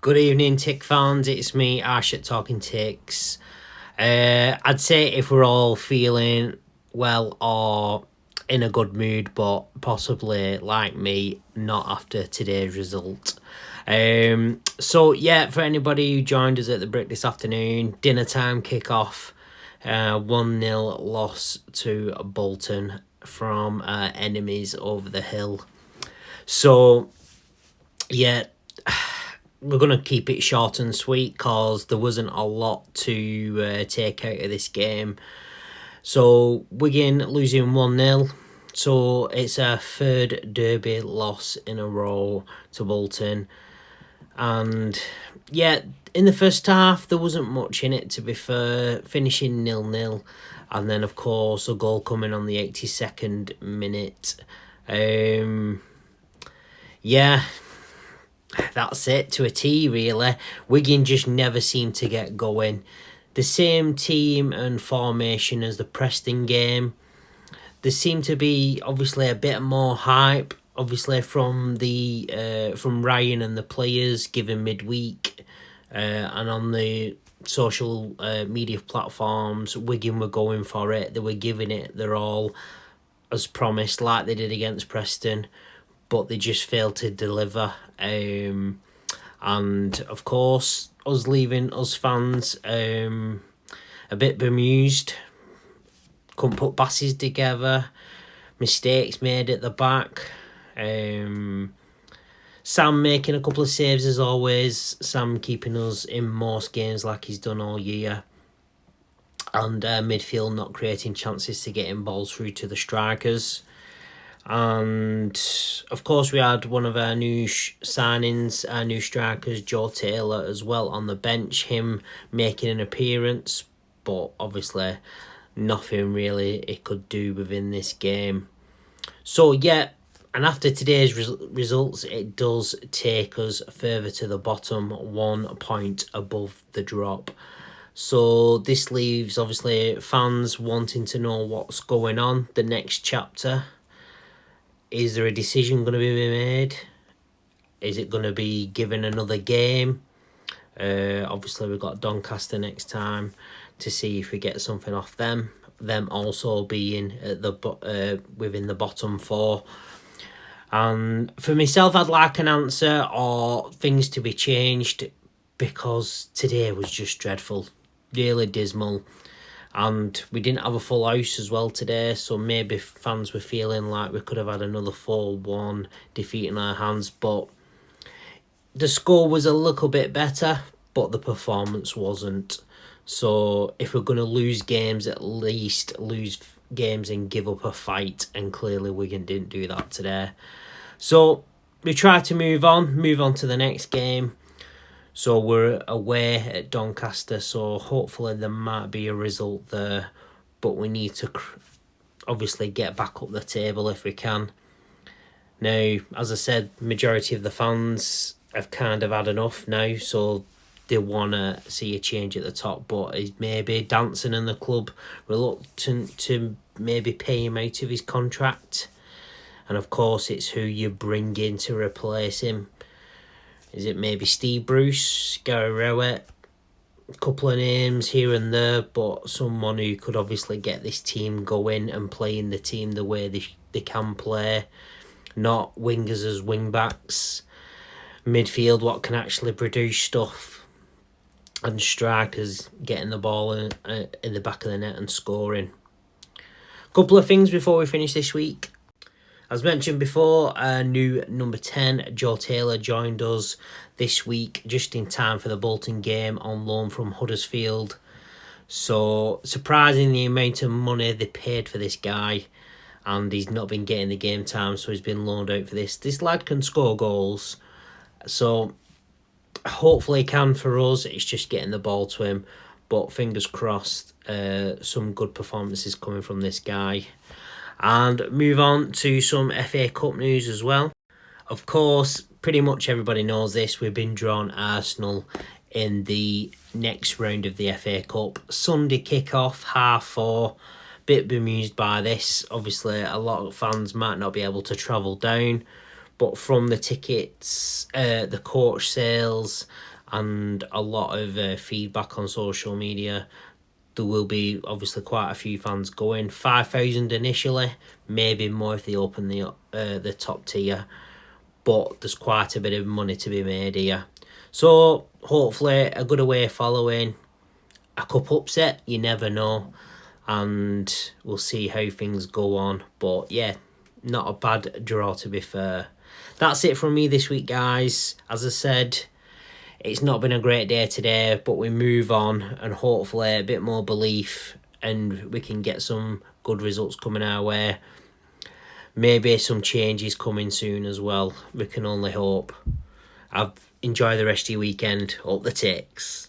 Good evening, Tick fans. It's me, Ash at Talking Ticks. I'd say if we're all feeling well or in a good mood, but possibly like me, not after today's result. For anybody who joined us at the Brick this afternoon, dinner time kick-off, 1-0 loss to Bolton from enemies over the hill. So, yeah, we're going to keep it short and sweet because there wasn't a lot to take out of this game. So Wigan losing 1-0. So it's a third derby loss in a row to Bolton. And yeah, in the first half, there wasn't much in it, to be fair, finishing 0-0. And then, of course, a goal coming on the 82nd minute. That's it to a T, really. Wigan just never seemed to get going. The same team and formation as the Preston game. There seemed to be obviously a bit more hype, obviously from Ryan and the players given midweek, and on the social media platforms, Wigan were going for it. They were giving it their all, as promised, like they did against Preston, but they just failed to deliver. And of course, us fans, a bit bemused. Couldn't put passes together. Mistakes made at the back. Sam making a couple of saves as always. Sam keeping us in most games like he's done all year. And midfield not creating chances to getting balls through to the strikers. And of course, we had one of our new signings, our new strikers, Joe Taylor, as well on the bench. Him making an appearance, but obviously nothing really he could do within this game. So yeah, and after today's results, it does take us further to the bottom, 1 point above the drop. So this leaves obviously fans wanting to know what's going on, the next chapter. Is there a decision going to be made? Is it going to be given another game? Obviously, we've got Doncaster next time to see if we get something off them. Them also being at the within the bottom 4. And for myself, I'd like an answer or things to be changed, because today was just dreadful, really dismal. And we didn't have a full house as well today, so maybe fans were feeling like we could have had another 4-1 defeat in our hands. But the score was a little bit better, but the performance wasn't. So if we're going to lose games, at least lose games and give up a fight. And clearly Wigan didn't do that today. So we try to move on to the next game. So we're away at Doncaster, so hopefully there might be a result there. But we need to obviously get back up the table if we can. Now, as I said, majority of the fans have kind of had enough now, so they want to see a change at the top. But is maybe Danson and the club reluctant to maybe pay him out of his contract? And of course, it's who you bring in to replace him. Is it maybe Steve Bruce, Gary Rowett? A couple of names here and there, but someone who could obviously get this team going and playing the team the way they can play. Not wingers as wing-backs. Midfield, what can actually produce stuff. And strikers getting the ball in the back of the net and scoring. Couple of things before we finish this week. As mentioned before, our new number 10, Joe Taylor, joined us this week just in time for the Bolton game on loan from Huddersfield. So, surprising the amount of money they paid for this guy, and he's not been getting the game time, so he's been loaned out for this. This lad can score goals, so hopefully he can for us. It's just getting the ball to him, but fingers crossed, some good performances coming from this guy. And move on to some FA Cup news as well. Of course, pretty much everybody knows this. We've been drawn Arsenal in the next round of the FA Cup. Sunday kick-off, 4:30. Bit bemused by this. Obviously, a lot of fans might not be able to travel down. But from the tickets, the coach sales, and a lot of feedback on social media, there will be obviously quite a few fans going. 5,000 initially, maybe more if they open the top tier. But there's quite a bit of money to be made here. So hopefully a good away following, a cup upset, you never know. And we'll see how things go on. But yeah, not a bad draw to be fair. That's it from me this week, guys. As I said, it's not been a great day today, but we move on and hopefully a bit more belief and we can get some good results coming our way. Maybe some changes coming soon as well. We can only hope. Enjoy the rest of your weekend. Up the ticks.